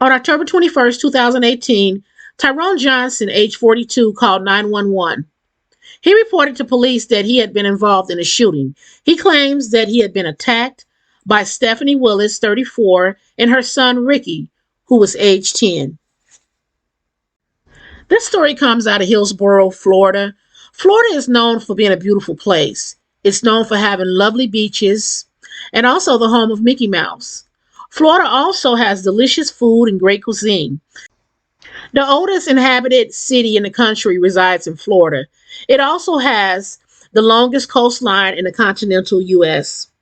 On October 21st, 2018, Tyrone Johnson, age 42, called 911. He reported to police that he had been involved in a shooting. He claims that he had been attacked by Stephanie Willis, 34, and her son Ricky, who was age 10. This story comes out of Hillsborough, Florida. Florida is known for being a beautiful place. It's known for having lovely beaches and also the home of Mickey Mouse. Florida also has delicious food and great cuisine. The oldest inhabited city in the country resides in Florida. It also has the longest coastline in the continental U.S.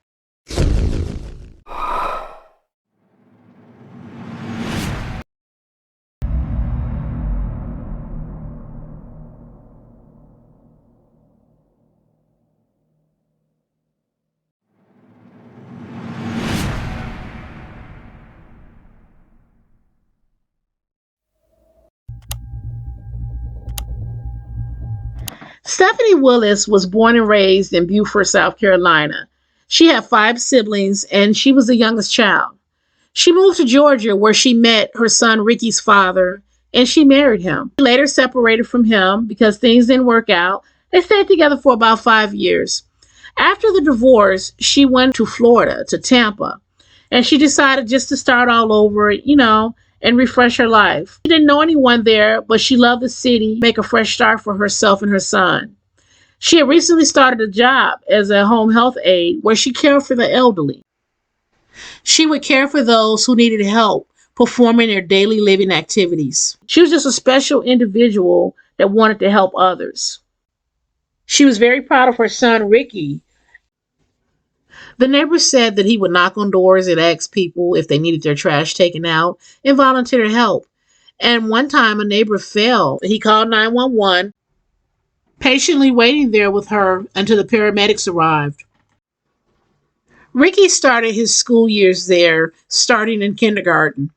Stephanie Willis was born and raised in Beaufort, South Carolina. She had 5 siblings and she was the youngest child. She moved to Georgia where she met her son Ricky's father and she married him. She later separated from him because things didn't work out. They stayed together for about 5 years. After the divorce, she went to Florida, to Tampa, and she decided just to start all over, and refresh her life. She didn't know anyone there, but she loved the city, make a fresh start for herself and her son. She had recently started a job as a home health aide where she cared for the elderly. She would care for those who needed help performing their daily living activities. She was just a special individual that wanted to help others. She was very proud of her son, Ricky. The neighbors said that he would knock on doors and ask people if they needed their trash taken out and volunteer to help. And one time a neighbor fell. He called 911, patiently waiting there with her until the paramedics arrived. Ricky started his school years there, starting in kindergarten.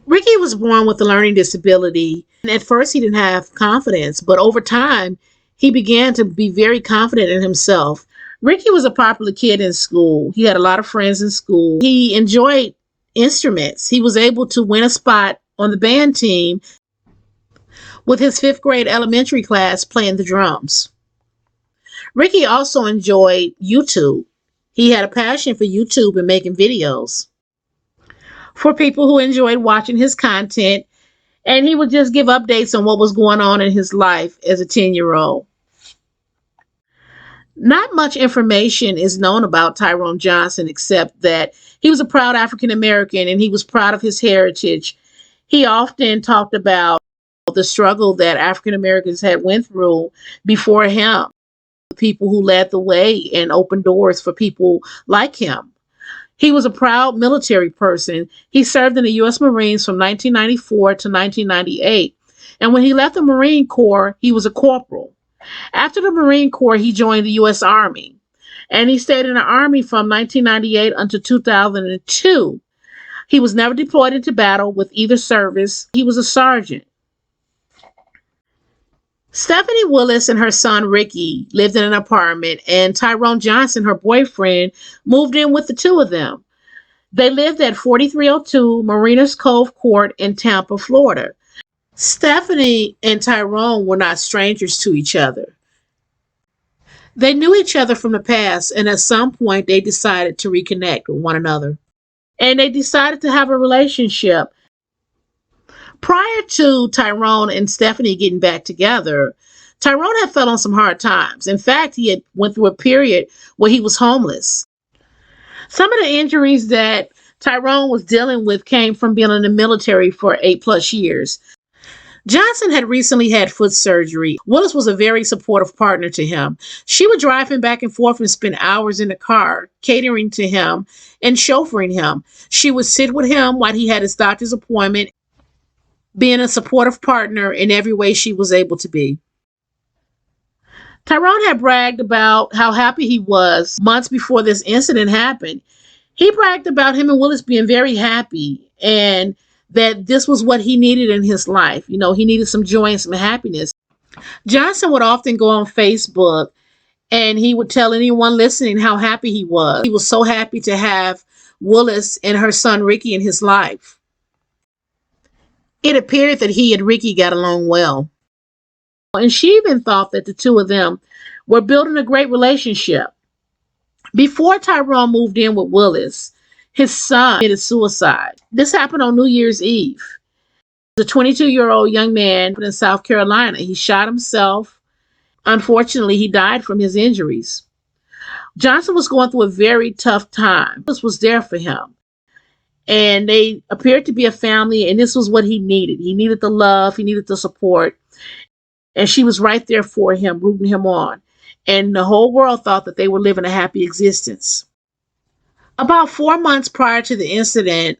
Ricky was born with a learning disability, and at first he didn't have confidence, but over time he began to be very confident in himself. Ricky was a popular kid in school. He had a lot of friends in school. He enjoyed instruments. He was able to win a spot on the band team with his 5th grade elementary class playing the drums. Ricky also enjoyed YouTube. He had a passion for YouTube and making videos for people who enjoyed watching his content, and he would just give updates on what was going on in his life as a 10-year-old. Not much information is known about Tyrone Johnson except that he was a proud African American and he was proud of his heritage. He often talked about the struggle that African Americans had went through before him, people who led the way and opened doors for people like him. He was a proud military person. He served in the U.S. Marines from 1994 to 1998. And when he left the Marine Corps, he was a corporal. After the Marine Corps, he joined the U.S. Army, and he stayed in the Army from 1998 until 2002. He was never deployed into battle with either service. He was a sergeant. Stephanie Willis and her son Ricky lived in an apartment, and Tyrone Johnson, her boyfriend, moved in with the two of them. They lived at 4302 Marinas Cove Court in Tampa, Florida. Stephanie and Tyrone were not strangers to each other. They knew each other from the past, and at some point they decided to reconnect with one another. And they decided to have a relationship. Prior to Tyrone and Stephanie getting back together, Tyrone had fell on some hard times. In fact, he had went through a period where he was homeless. Some of the injuries that Tyrone was dealing with came from being in the military for 8+ years. Johnson had recently had foot surgery. Willis was a very supportive partner to him. She would drive him back and forth and spend hours in the car, catering to him and chauffeuring him. She would sit with him while he had his doctor's appointment, being a supportive partner in every way she was able to be. Tyrone had bragged about how happy he was months before this incident happened. He bragged about him and Willis being very happy and that this was what he needed in his life. He needed some joy and some happiness. Johnson would often go on Facebook and he would tell anyone listening how happy he was. He was so happy to have Willis and her son Ricky in his life. It appeared that he and Ricky got along well. And she even thought that the two of them were building a great relationship. Before Tyrone moved in with Willis, his son committed suicide. This happened on New Year's Eve. The 22-year-old young man in South Carolina, he shot himself. Unfortunately, he died from his injuries. Johnson was going through a very tough time. This was there for him. And they appeared to be a family, and this was what he needed. He needed the love, he needed the support. And she was right there for him, rooting him on. And the whole world thought that they were living a happy existence. About 4 months prior to the incident,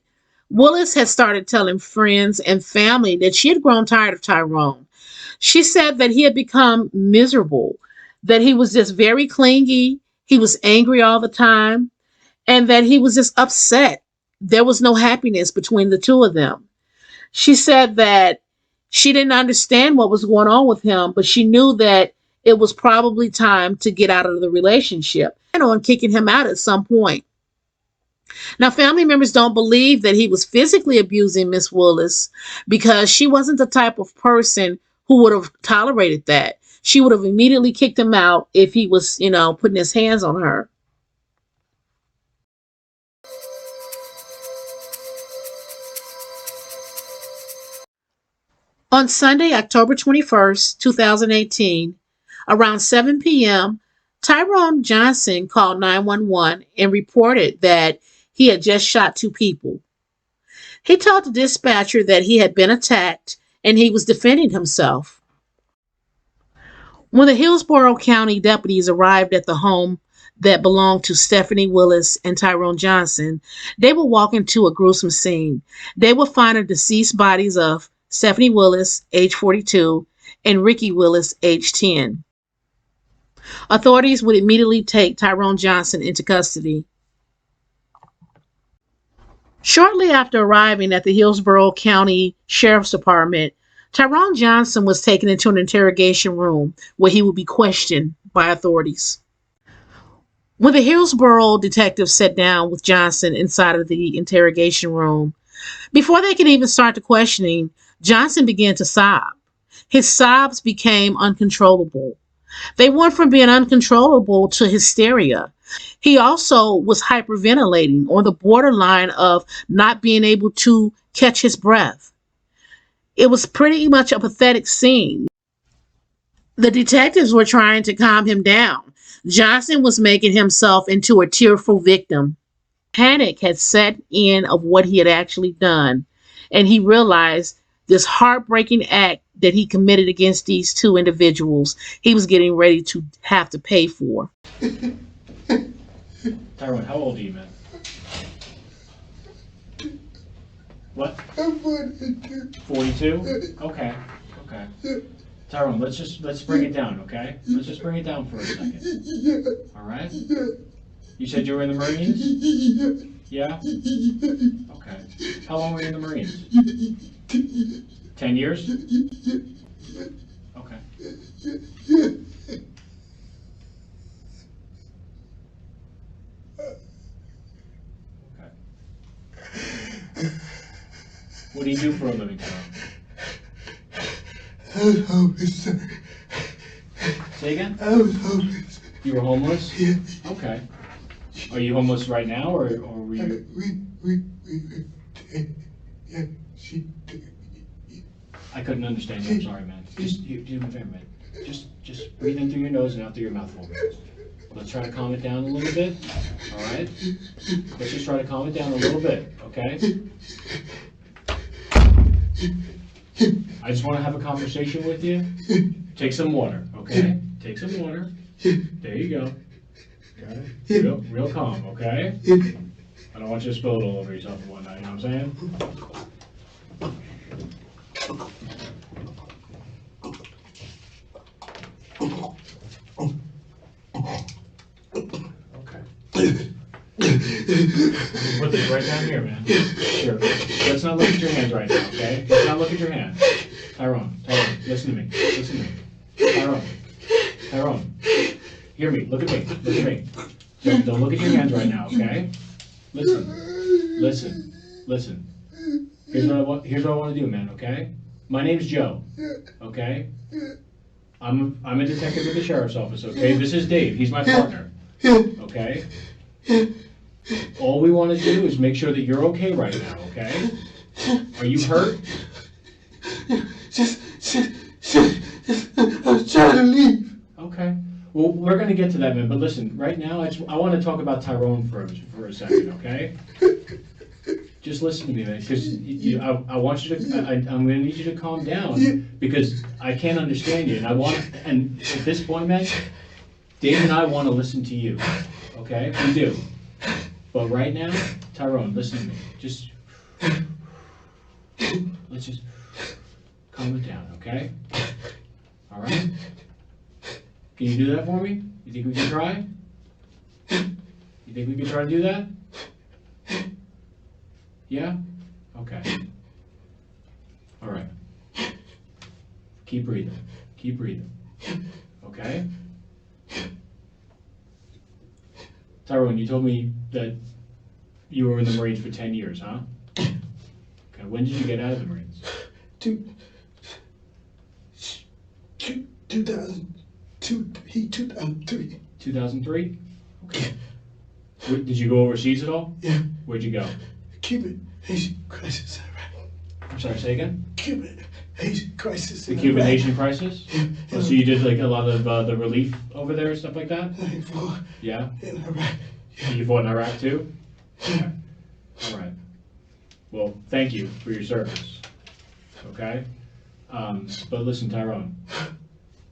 Willis had started telling friends and family that she had grown tired of Tyrone. She said that he had become miserable, that he was just very clingy, he was angry all the time, and that he was just upset. There was no happiness between the two of them. She said that she didn't understand what was going on with him, but she knew that it was probably time to get out of the relationship and on kicking him out at some point. Now, family members don't believe that he was physically abusing Miss Willis because she wasn't the type of person who would have tolerated that. She would have immediately kicked him out if he was, putting his hands on her. On Sunday, October 21st, 2018, around 7 p.m., Tyrone Johnson called 911 and reported that he had just shot 2 people. He told the dispatcher that he had been attacked and he was defending himself. When the Hillsborough County deputies arrived at the home that belonged to Stephanie Willis and Tyrone Johnson, they would walk into a gruesome scene. They would find the deceased bodies of Stephanie Willis, age 42, and Ricky Willis, age 10. Authorities would immediately take Tyrone Johnson into custody. Shortly after arriving at the Hillsborough County Sheriff's Department, Tyrone Johnson was taken into an interrogation room where he would be questioned by authorities. When the Hillsborough detectives sat down with Johnson inside of the interrogation room, before they could even start the questioning, Johnson began to sob. His sobs became uncontrollable. They went from being uncontrollable to hysteria. He also was hyperventilating on the borderline of not being able to catch his breath. It was pretty much a pathetic scene. The detectives were trying to calm him down. Johnson was making himself into a tearful victim. Panic had set in of what he had actually done, and he realized this heartbreaking act that he committed against these 2 individuals, he was getting ready to have to pay for. Tyrone, how old are you, man? What? I'm 42. 42? Okay. Tyrone, let's bring it down, okay? Let's just bring it down for a second. Yeah. All right? Yeah. You said you were in the Marines? Yeah. Yeah? Okay. How long were you in the Marines? 10 years? Okay. What do you do for a living, Tyrone? I was homeless, sir. Say again? I was homeless. You were homeless? Yeah. Okay. Are you homeless right now, or were you? Yeah, she did. I couldn't understand you. I'm sorry, man. Just do me a favor, man. Just breathe in through your nose and out through your mouth for me. Let's try to calm it down a little bit. All right? Let's just try to calm it down a little bit, okay? I just want to have a conversation with you. Take some water, okay? Take some water. There you go. Got it? Real calm, okay? I don't want you to spill it all over yourself and whatnot, you know what I'm saying? Put this right down here, man. Sure. Let's not look at your hands right now, okay? Let's not look at your hands. Tyrone, listen to me. Tyrone, hear me. Look at me. Don't look at your hands right now, okay? Listen. Here's what I want to do, man. Okay. My name's Joe. Okay. I'm a detective at the sheriff's office. Okay. This is Dave. He's my partner. Okay. All we want to do is make sure that you're okay right now. Okay. Are you hurt? Just, I was trying to leave. Okay. Well, we're gonna get to that, man. But listen, right now, I want to talk about Tyrone for a second. Okay. Just listen to me, man, because I want you to. I'm going to need you to calm down because I can't understand you, and And at this point, man, Dave and I want to listen to you. Okay, we do. But right now, Tyrone, listen to me. Let's just calm it down, okay? All right. Can you do that for me? You think we can try? You think we can try to do that? Yeah? Okay. All right. Keep breathing. Keep breathing. Okay? Tyrone, you told me that you were in the Marines for 10 years, huh? Okay, when did you get out of the Marines? 2003. 2003? Okay. Did you go overseas at all? Yeah. Where'd you go? Cuban Haitian crisis in Iraq. I'm sorry, say again? Cuban Haitian crisis The in Cuban Iraq. Haitian crisis? Yeah. Oh, so you did like a lot of the relief over there and stuff like that? I fought Yeah? in Iraq. And you fought in Iraq too? Yeah. All right. Well, thank you for your service. Okay? But listen, Tyrone,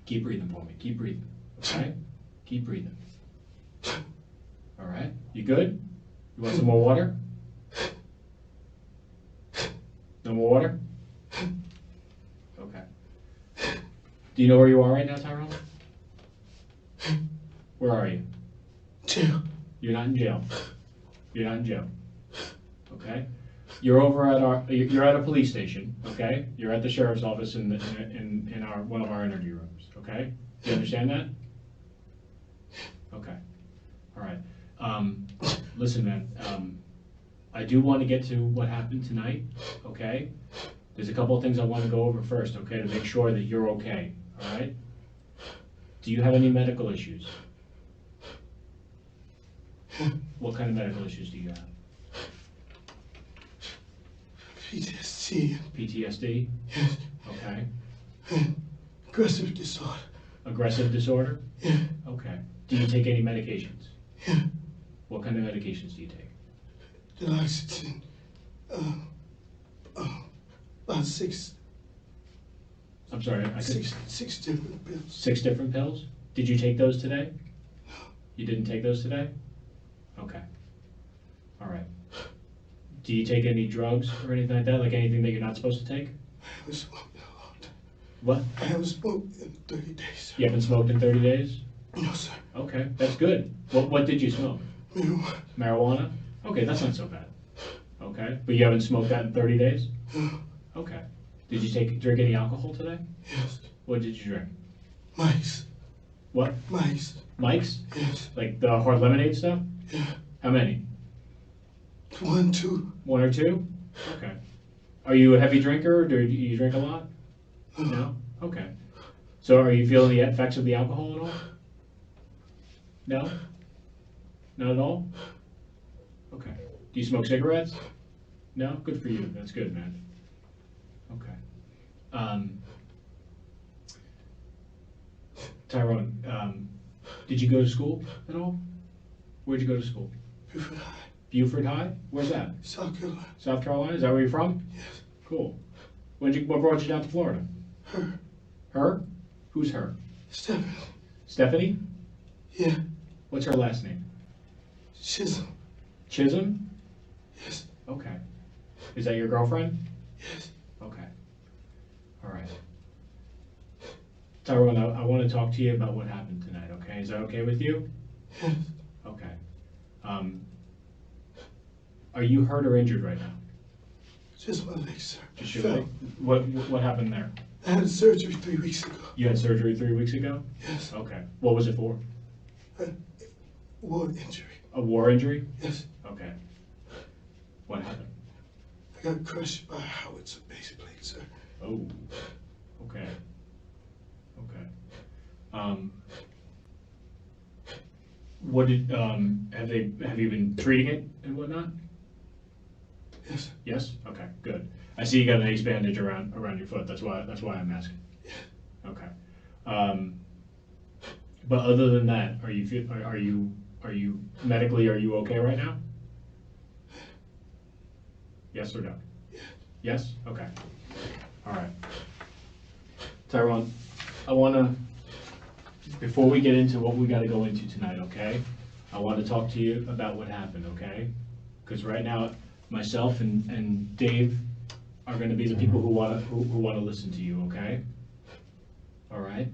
keep breathing for me. Keep breathing. Okay? Keep breathing. All right? You good? You want some more water? No more water? Okay. Do you know where you are right now, Tyrone? Where are you? Jail. You're not in jail. You're not in jail. Okay? You're over at you're at a police station, okay? You're at the sheriff's office in one of our interview rooms, okay? Do you understand that? Okay. All right. Listen, man, I do want to get to what happened tonight, okay? There's a couple of things I want to go over first, okay, to make sure that you're okay, all right? Do you have any medical issues? What kind of medical issues do you have? PTSD. PTSD? Yes. Okay. Aggressive disorder. Aggressive disorder? Yeah. Okay. Do you take any medications? Yeah. What kind of medications do you take? Duloxetine. About six I'm sorry, I could, six different pills. 6 different pills? Did you take those today? You didn't take those today? Okay. All right. Do you take any drugs or anything like that? Like anything that you're not supposed to take? I haven't smoked in a long time. What? I haven't smoked in 30 days, sir. You haven't smoked in 30 days? No, sir. Okay, that's good. What did you smoke? Marijuana. Marijuana? Okay, that's not so bad. Okay, but you haven't smoked that in 30 days? No. Okay. Did you drink any alcohol today? Yes. What did you drink? Mike's. What? Mike's. Mike's? Yes. Like the hard lemonade stuff? Yeah. How many? 1, 2. 1 or 2? Okay. Are you a heavy drinker? Do you drink a lot? No? Okay. So are you feeling the effects of the alcohol at all? No? Not at all? Okay. Do you smoke cigarettes? No? Good for you. That's good, man. Okay. Tyrone, did you go to school at all? Where'd you go to school? Buford High. Buford High? Where's that? South Carolina. South Carolina? Is that where you're from? Yes. Cool. What brought you down to Florida? Her. Her? Who's her? Stephanie. Stephanie? Yeah. What's her last name? Chisholm. Chisholm? Yes. Okay. Is that your girlfriend? Yes. Okay. All right. Tyrone, I want to talk to you about what happened tonight, okay? Is that okay with you? Yes. Okay. Are you hurt or injured right now? Just my legs, sir. Just your Fell. leg? What happened there? I had surgery 3 weeks ago. You had surgery 3 weeks ago? Yes. Okay. What was it for? War injury. A war injury? Yes. Okay. What happened? I got crushed by a howitzer base plate, sir. Oh, okay. Okay. What did, have you been treating it and whatnot? Yes, sir. Yes? Okay, good. I see you got an ace bandage around your foot. That's why I'm asking. Okay. But other than that, are you medically, are you okay right now? Yes or no? Yeah. Yes? Okay. All right. Tyrone, I want to, before we get into what we got to go into tonight, okay? I want to talk to you about what happened, okay? Because right now, myself and Dave are going to be the people who want to listen to you, okay? All right?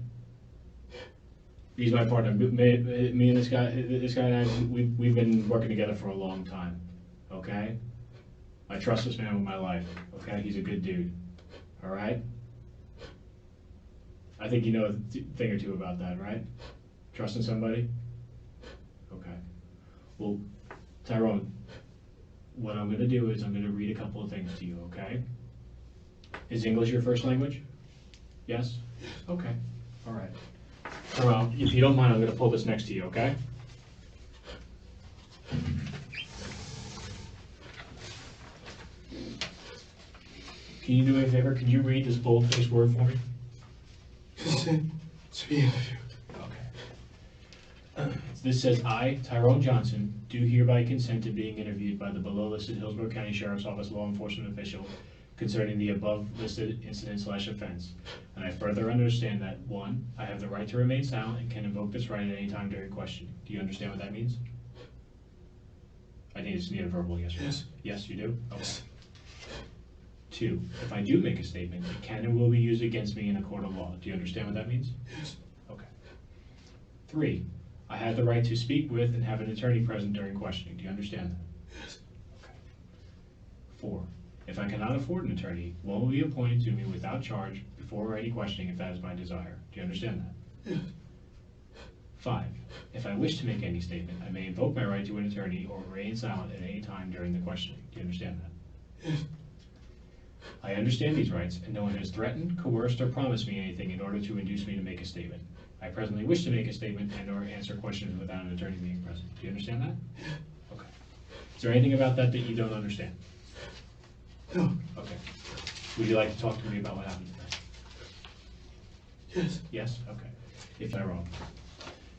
He's my partner. Me and this guy and I, we've been working together for a long time, okay? I trust this man with my life, okay? He's a good dude, all right? I think you know a thing or two about that, right? Trusting somebody? Okay. Well, Tyrone, what I'm going to do is I'm going to read a couple of things to you, okay? Is English your first language? Yes? Okay. All right. Tyrone, if you don't mind, I'm going to pull this next to you, okay? Can you do me a favor? Can you read this bold-faced word for me? Consent to be interviewed. Okay. This says, I, Tyrone Johnson, do hereby consent to being interviewed by the below-listed Hillsborough County Sheriff's Office law enforcement official concerning the above-listed incident/offense. And I further understand that, 1, I have the right to remain silent and can invoke this right at any time during questioning. Do you understand what that means? I think it's need a verbal yes or no. Yes. Yes, you do? Okay. Yes. 2, if I do make a statement, it can and will be used against me in a court of law. Do you understand what that means? Yes. Okay. 3, I have the right to speak with and have an attorney present during questioning. Do you understand that? Yes. Okay. 4, if I cannot afford an attorney, one will be appointed to me without charge before any questioning if that is my desire. Do you understand that? Yes. 5, if I wish to make any statement, I may invoke my right to an attorney or remain silent at any time during the questioning. Do you understand that? Yes. I understand these rights, and no one has threatened, coerced, or promised me anything in order to induce me to make a statement. I presently wish to make a statement and or answer questions without an attorney being present. Do you understand that? Okay. Is there anything about that that you don't understand? No. Okay. Would you like to talk to me about what happened today? Yes. Yes? Okay. If I'm wrong.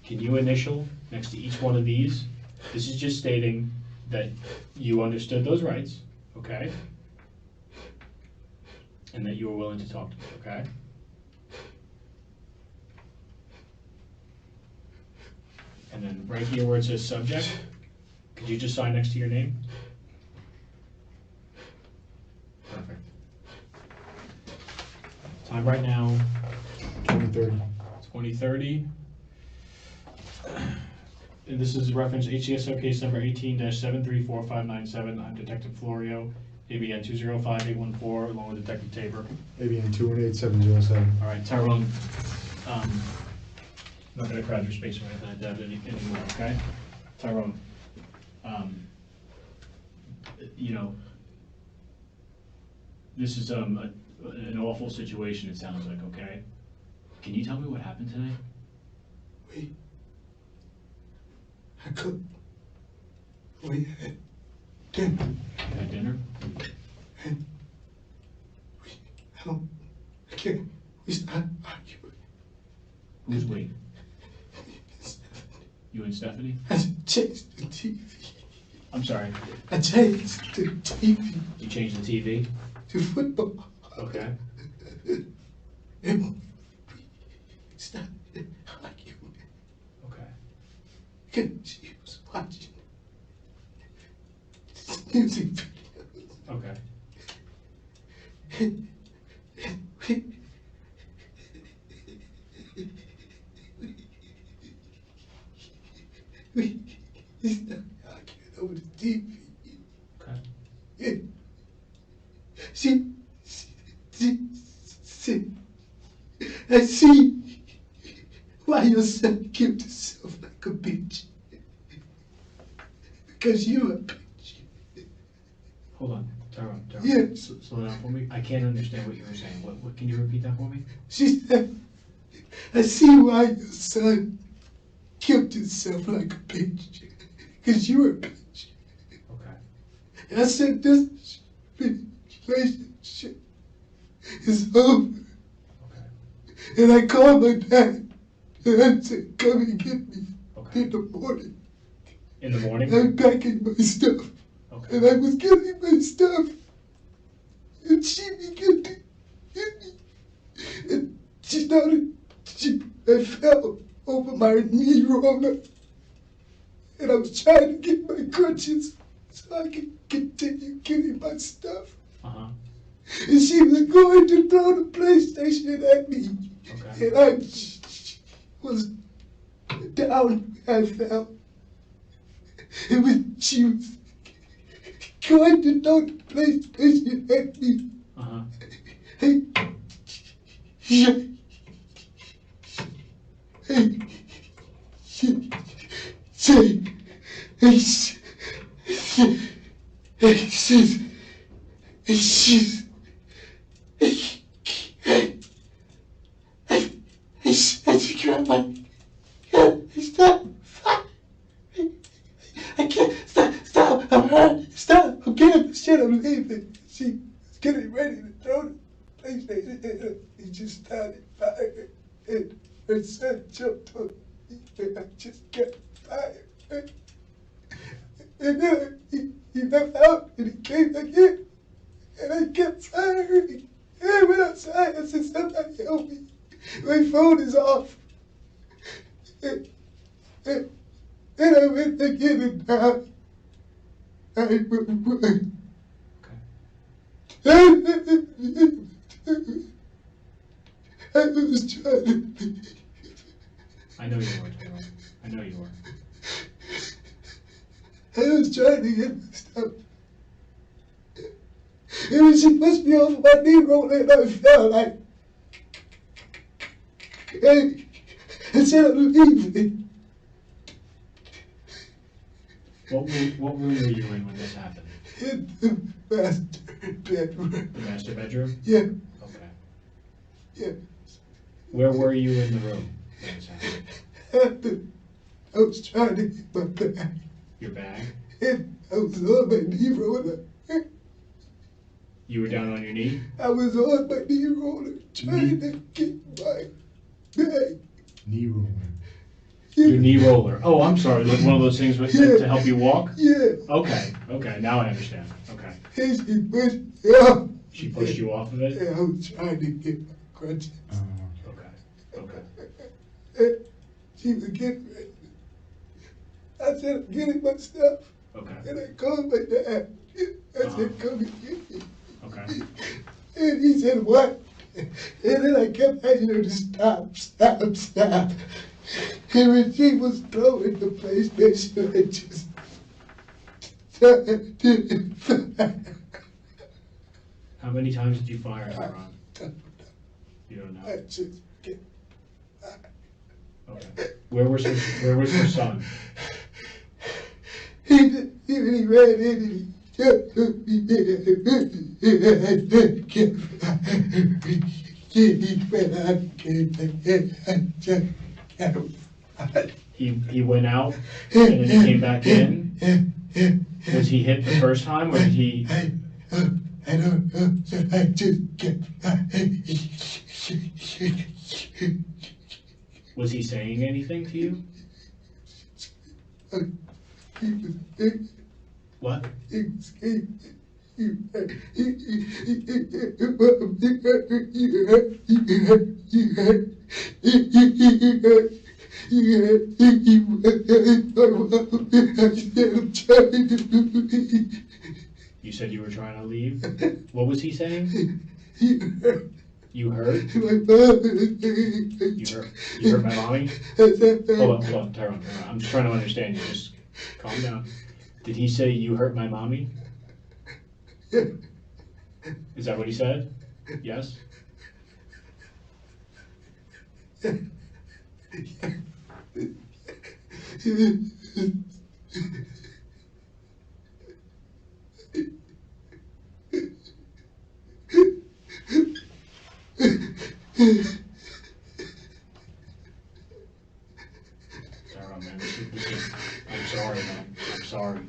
Can you initial next to each one of these? This is just stating that you understood those rights, okay? And that you were willing to talk to me, okay? And then right here where it says subject, could you just sign next to your name? Perfect. Time right now, 2030. 2030. And this is reference HCSO case number 18-734597. I'm Detective Florio, ABN 205-814, along with Detective Tabor. ABN 218-707. All right, Tyrone, I'm not going to crowd your space or anything like that anymore, okay? Tyrone, you know, this is an awful situation, it sounds like, okay? Can you tell me what happened tonight? I cooked. We had dinner. You had dinner? And I can't, we started arguing. Who's we? You and Stephanie? I changed the TV. I'm sorry, I changed the TV you changed the TV? to football. Okay. And we started arguing. Okay. Because she was watching music videos. Okay. And we started arguing over the TV. Okay. And she, I see why your son killed himself like a bitch. Because you're a bitch. Hold on. Tyrone. Yeah. Slow down for me. I can't understand what you were saying. What? Can you repeat that for me? She said, I see why your son killed himself like a bitch. Because you were a bitch. Okay. And I said, this relationship is over. Okay. And I called my dad. And I said, come and get me Okay. in the morning. In the morning? I'm packing my stuff. Okay. And I was getting my stuff. And she began to hit me. And she started, I fell over my knee roller. And I was trying to get my crutches so I could continue getting my stuff. Uh-huh. And she was going to throw the PlayStation at me. Okay. And I was down, I fell. And when she was going to throw the PlayStation at me, Uh-huh. I can't stop. I'm hurt. Stop. I'm getting the shit. I'm leaving. She was getting ready to throw the PlayStation at her. He just started firing. And her son jumped on me. And I just kept firing. And then he left out and he came again. And I kept firing. And I went outside. I said, somebody help me. My phone is off. And I went again and died. I was trying to. I know you were, Tyrone. I know you were. I was trying to get my stuff. And when she pushed me off my knee roller and I fell, I said I'm leaving. What room were you in when this happened? In the master bedroom. The master bedroom? Yeah, Okay. yeah. Where were you in the room when this happened? I was trying to get my bag. Your bag? And I was on my knee roller. You were down on your knee? I was on my knee roller trying to get my bag. Knee roller. Your knee roller. Oh, I'm sorry. Like one of those things with, to help you walk? Yeah. Okay. Okay. Now I understand. Okay. And she pushed me off. She pushed you off of it? And I was trying to get my crutches. Okay. Okay. And she was getting ready. I said, I'm getting my stuff. Okay. And I called my dad. I said, come and get me. Okay. And he said, what? And then I kept asking her to stop. And when she was throwing the PlayStation, I just started. How many times did you fire, Tyrone? You don't know. I just get. Okay. Where was your son? He ran in and he just took me there. And I just kept firing. He went out again. I just kept firing. He went out and then he came back in? Was he hit the first time or did he? I don't know. I just kept firing. Was he saying anything to you? He was big. What? He was scared. You said you were trying to leave? What was he saying? You heard? You heard my mommy? Hold on, Tyrone. I'm just trying to understand you. Just calm down. Did he say you hurt my mommy? Is that what he said? Yes? Tyrone, man, I'm sorry, man. I'm sorry.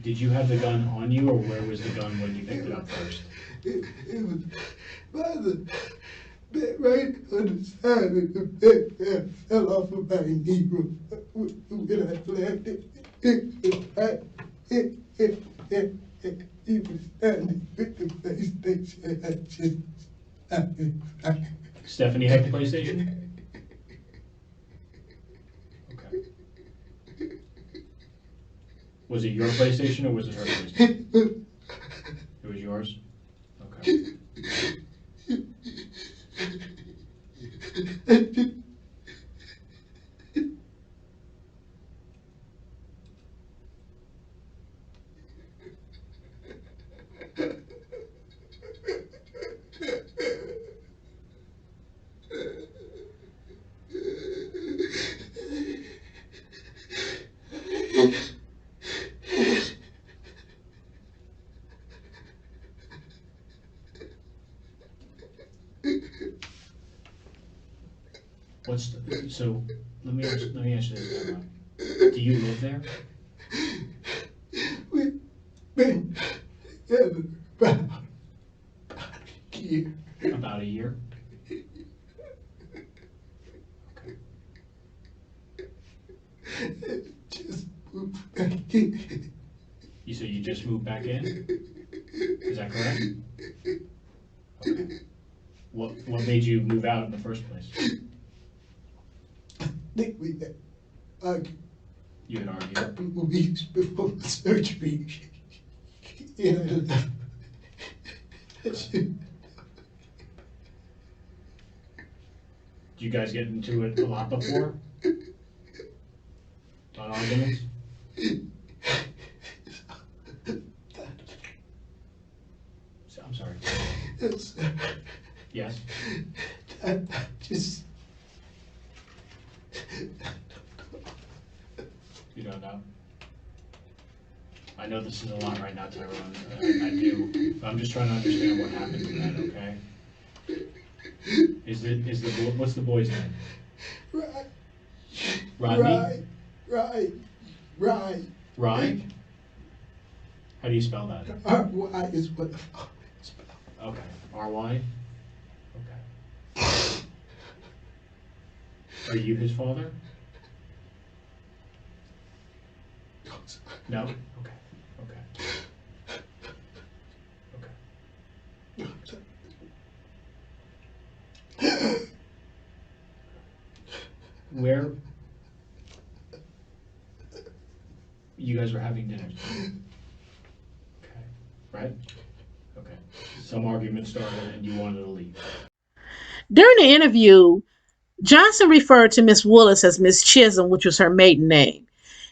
Did you have the gun on you, or where was the gun when you picked it up first? It was by the bed, right on the side of the bed that fell off of my knee when I left it. He was standing with the PlayStation. Stephanie had the PlayStation? Okay. Was it your PlayStation or was it her PlayStation? It was yours? Okay. So let me ask you this, Tyrone. Do you live there? We've been together about a year. About a year? Okay. Just moved back in. You said you just moved back in? Is that correct? Okay. What made you move out in the first place? I think we had argued You had a argued. couple of weeks before the surgery. And Did you guys get into it a lot before? On arguments? I'm sorry. Yes? I just You don't know? I know this is a lot right now, Tyrone. I do. But I'm just trying to understand what happened to that, okay? What's the boy's name? Rodney? Right. Rye? How do you spell that? R-Y is what the fuck is spelled. Okay. R-Y? Okay. Are you his father? No? Okay. Where you guys were having dinner? Okay. Right? Okay. Some argument started and you wanted to leave. During the interview, Johnson referred to Miss Willis as Miss Chisholm, which was her maiden name.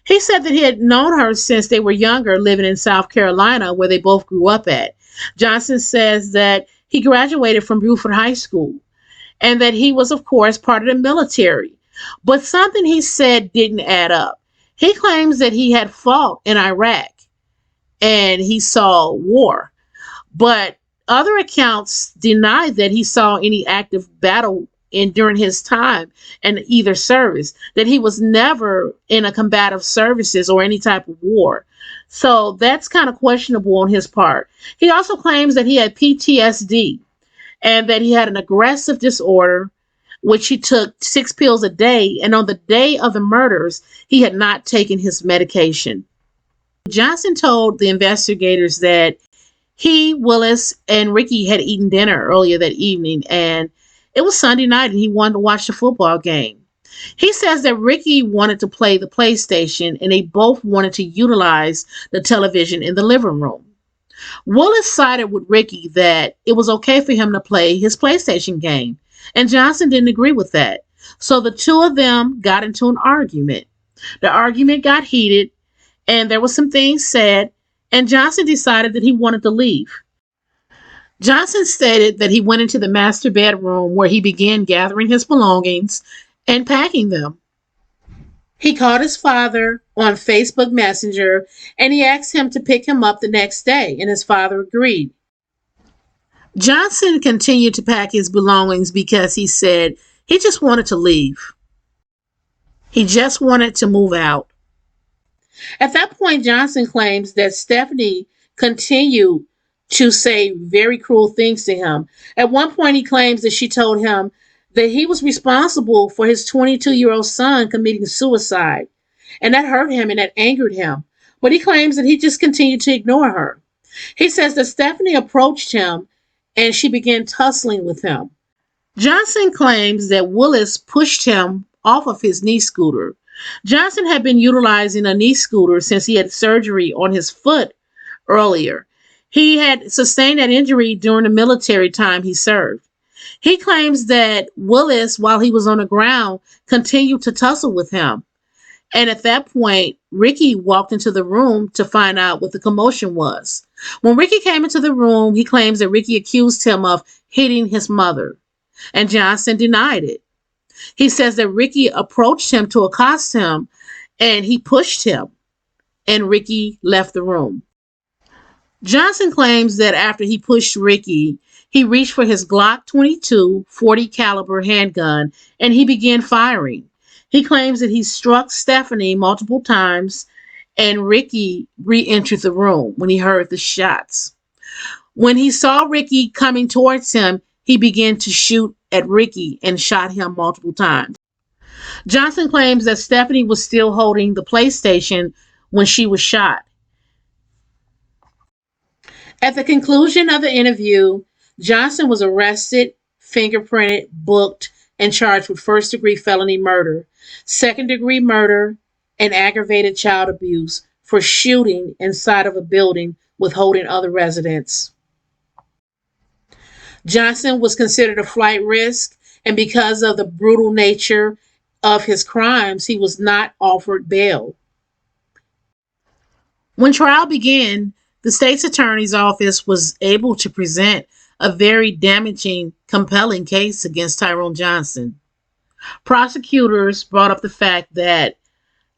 He said that he had known her since they were younger, living in South Carolina, where they both grew up at. Johnson says that he graduated from Buford High School and that he was, of course, part of the military. But something he said didn't add up. He claims that he had fought in Iraq and he saw war, but other accounts deny that he saw any active battle during his time in either service, that he was never in a combative services or any type of war. So that's kind of questionable on his part. He also claims that he had PTSD and that he had an aggressive disorder, which he took 6 pills a day. And on the day of the murders, he had not taken his medication. Johnson told the investigators that he, Willis, and Ricky had eaten dinner earlier that evening, and it was Sunday night, and he wanted to watch the football game. He says that Ricky wanted to play the PlayStation, and they both wanted to utilize the television in the living room. Willis sided with Ricky that it was okay for him to play his PlayStation game, and Johnson didn't agree with that. So the two of them got into an argument. The argument got heated, and there were some things said, and Johnson decided that he wanted to leave. Johnson stated that he went into the master bedroom where he began gathering his belongings and packing them. He called his father on Facebook Messenger and he asked him to pick him up the next day, and his father agreed. Johnson continued to pack his belongings because he said he just wanted to leave. He just wanted to move out. At that point, Johnson claims that Stephanie continued to say very cruel things to him. At one point, he claims that she told him that he was responsible for his 22-year-old son committing suicide. And that hurt him and that angered him. But he claims that he just continued to ignore her. He says that Stephanie approached him and she began tussling with him. Johnson claims that Willis pushed him off of his knee scooter. Johnson had been utilizing a knee scooter since he had surgery on his foot earlier. He had sustained that injury during the military time he served. He claims that Willis, while he was on the ground, continued to tussle with him. And at that point, Ricky walked into the room to find out what the commotion was. When Ricky came into the room, he claims that Ricky accused him of hitting his mother, and Johnson denied it. He says that Ricky approached him to accost him, and he pushed him, and Ricky left the room. Johnson claims that after he pushed Ricky, he reached for his Glock 22 .40 caliber handgun, and he began firing. He claims that he struck Stephanie multiple times, and Ricky re-entered the room when he heard the shots. When he saw Ricky coming towards him, he began to shoot at Ricky and shot him multiple times. Johnson claims that Stephanie was still holding the PlayStation when she was shot. At the conclusion of the interview, Johnson was arrested, fingerprinted, booked, and charged with first-degree felony murder, second-degree murder, and aggravated child abuse for shooting inside of a building with holding other residents. Johnson was considered a flight risk, and because of the brutal nature of his crimes, he was not offered bail. When trial began, the state's attorney's office was able to present a very damaging, compelling case against Tyrone Johnson. Prosecutors brought up the fact that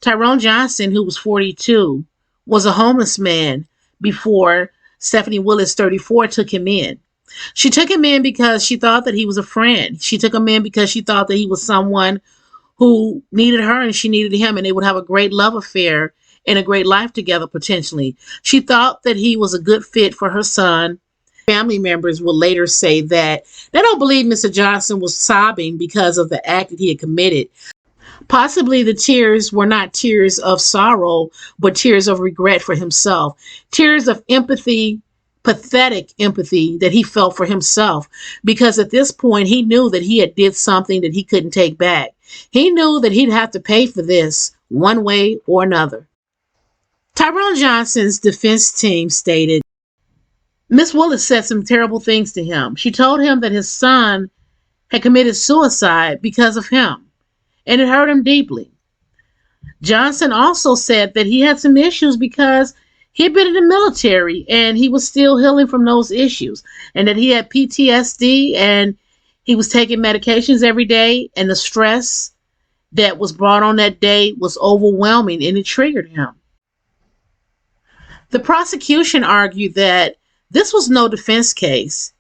Tyrone Johnson, who was 42, was a homeless man before Stephanie Willis, 34, took him in. She took him in because she thought that he was a friend. She took him in because she thought that he was someone who needed her and she needed him, and they would have a great love affair and a great life together potentially. She thought that he was a good fit for her son. Family members will later say that they don't believe Mr. Johnson was sobbing because of the act that he had committed. Possibly the tears were not tears of sorrow, but tears of regret for himself. Tears of empathy, pathetic empathy that he felt for himself. Because at this point, he knew that he had did something that he couldn't take back. He knew that he'd have to pay for this one way or another. Tyrone Johnson's defense team stated, Miss Willis said some terrible things to him. She told him that his son had committed suicide because of him, and it hurt him deeply. Johnson also said that he had some issues because he had been in the military and he was still healing from those issues, and that he had PTSD and he was taking medications every day, and the stress that was brought on that day was overwhelming and it triggered him. The prosecution argued that this was no defense case.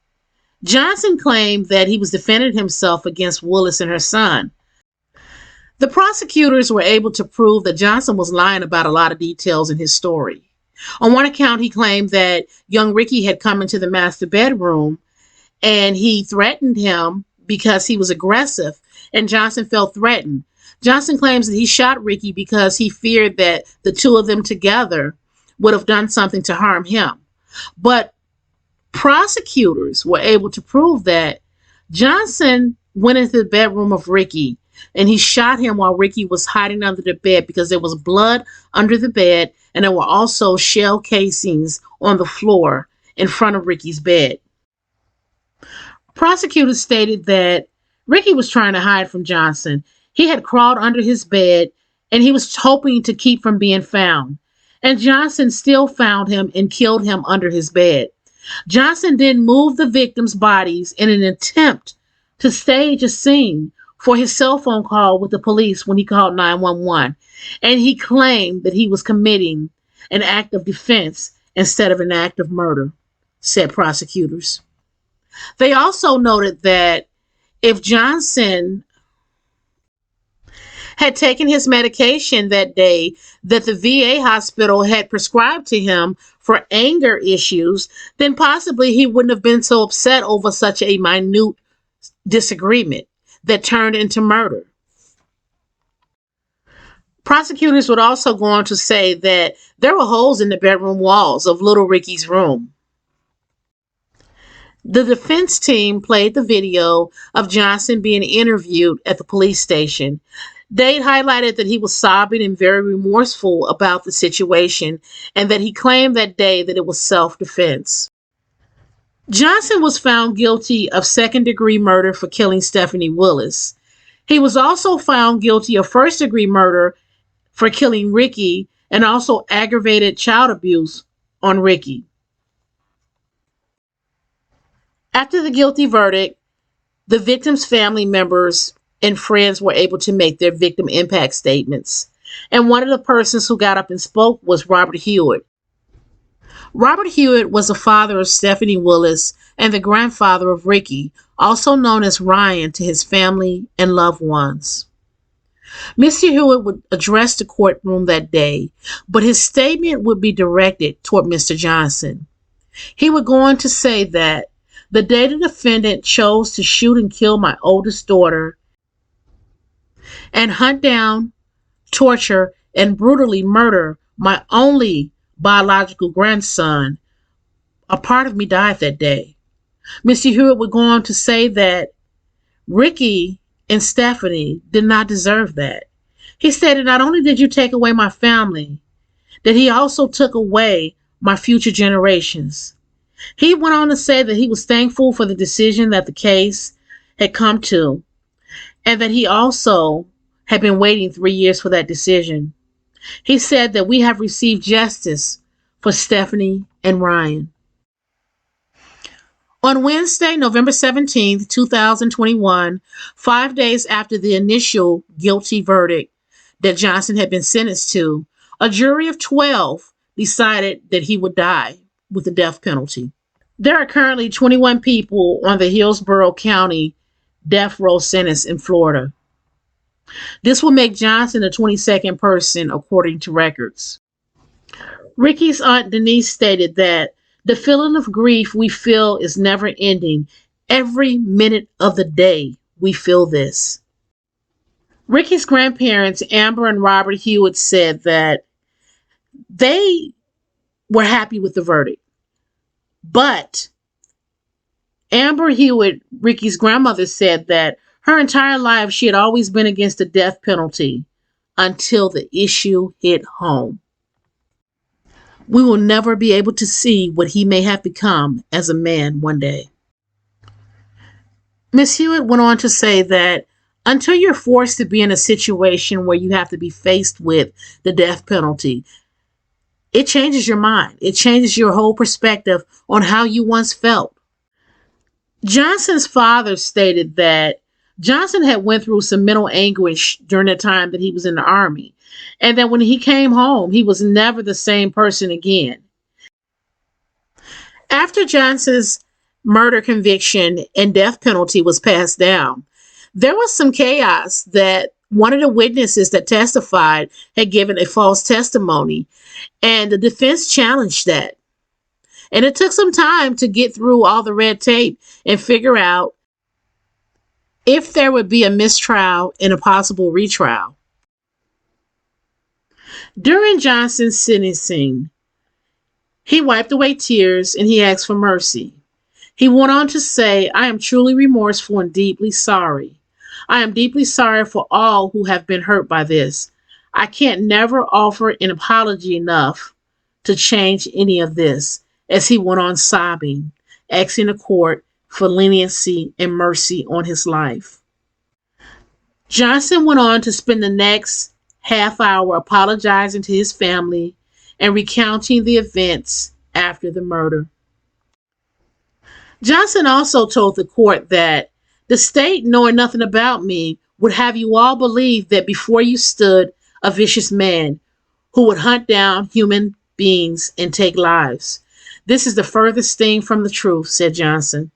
Johnson claimed that he was defending himself against Willis and her son. The prosecutors were able to prove that Johnson was lying about a lot of details in his story. On one account, he claimed that young Ricky had come into the master bedroom and he threatened him because he was aggressive, and Johnson felt threatened. Johnson claims that he shot Ricky because he feared that the two of them together would have done something to harm him. But prosecutors were able to prove that Johnson went into the bedroom of Ricky and he shot him while Ricky was hiding under the bed because there was blood under the bed and there were also shell casings on the floor in front of Ricky's bed. Prosecutors stated that Ricky was trying to hide from Johnson. He had crawled under his bed and he was hoping to keep from being found. And Johnson still found him and killed him under his bed. Johnson then moved the victims' bodies in an attempt to stage a scene for his cell phone call with the police when he called 911, and he claimed that he was committing an act of defense instead of an act of murder, said prosecutors. They also noted that if Johnson had taken his medication that day that the VA hospital had prescribed to him for anger issues, then possibly he wouldn't have been so upset over such a minute disagreement that turned into murder. Prosecutors would also go on to say that there were holes in the bedroom walls of little Ricky's room. The defense team played the video of Johnson being interviewed at the police station. They highlighted that he was sobbing and very remorseful about the situation, and that he claimed that day that it was self-defense. Johnson was found guilty of second-degree murder for killing Stephanie Willis. He was also found guilty of first-degree murder for killing Ricky and also aggravated child abuse on Ricky. After the guilty verdict, the victim's family members and friends were able to make their victim impact statements. And one of the persons who got up and spoke was Robert Hewitt. Robert Hewitt was the father of Stephanie Willis and the grandfather of Ricky, also known as Ryan to his family and loved ones. Mr. Hewitt would address the courtroom that day, but his statement would be directed toward Mr. Johnson. He would go on to say that the day the defendant chose to shoot and kill my oldest daughter and hunt down, torture, and brutally murder my only biological grandson, a part of me died that day. Mr. Hewitt would go on to say that Ricky and Stephanie did not deserve that. He stated, not only did you take away my family, that he also took away my future generations. He went on to say that he was thankful for the decision that the case had come to, and that he also had been waiting 3 years for that decision. He said that we have received justice for Stephanie and Ryan. On Wednesday, November 17th, 2021, 5 days after the initial guilty verdict that Johnson had been sentenced to, a jury of 12 decided that he would die with the death penalty. There are currently 21 people on the Hillsborough County death row sentence in Florida. This will make Johnson the 22nd person, according to records. Ricky's aunt Denise stated that the feeling of grief we feel is never ending. Every minute of the day, we feel this. Ricky's grandparents, Amber and Robert Hewitt, said that they were happy with the verdict. But Amber Hewitt, Ricky's grandmother, said that her entire life she had always been against the death penalty until the issue hit home. We will never be able to see what he may have become as a man one day. Miss Hewitt went on to say that until you're forced to be in a situation where you have to be faced with the death penalty, it changes your mind. It changes your whole perspective on how you once felt. Johnson's father stated that Johnson had went through some mental anguish during the time that he was in the Army, and that when he came home, he was never the same person again. After Johnson's murder conviction and death penalty was passed down, there was some chaos that one of the witnesses that testified had given a false testimony, and the defense challenged that. And it took some time to get through all the red tape and figure out if there would be a mistrial and a possible retrial. During Johnson's sentencing, he wiped away tears and he asked for mercy. He went on to say, "I am truly remorseful and deeply sorry. I am deeply sorry for all who have been hurt by this. I can't never offer an apology enough to change any of this," as he went on sobbing, asking the court for leniency and mercy on his life. Johnson went on to spend the next half hour apologizing to his family and recounting the events after the murder. Johnson also told the court that the state, knowing nothing about me, would have you all believe that before you stood a vicious man who would hunt down human beings and take lives. This is the furthest thing from the truth, said Johnson.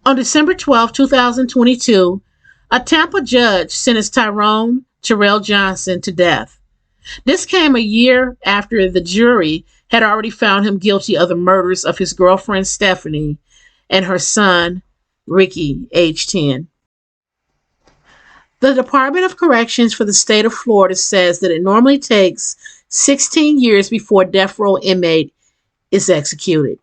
On December 12, 2022, a Tampa judge sentenced Tyrone Terrell Johnson to death. This came a year after the jury had already found him guilty of the murders of his girlfriend Stephanie and her son Ricky, age 10. The Department of Corrections for the state of Florida says that it normally takes 16 years before a death row inmate is executed.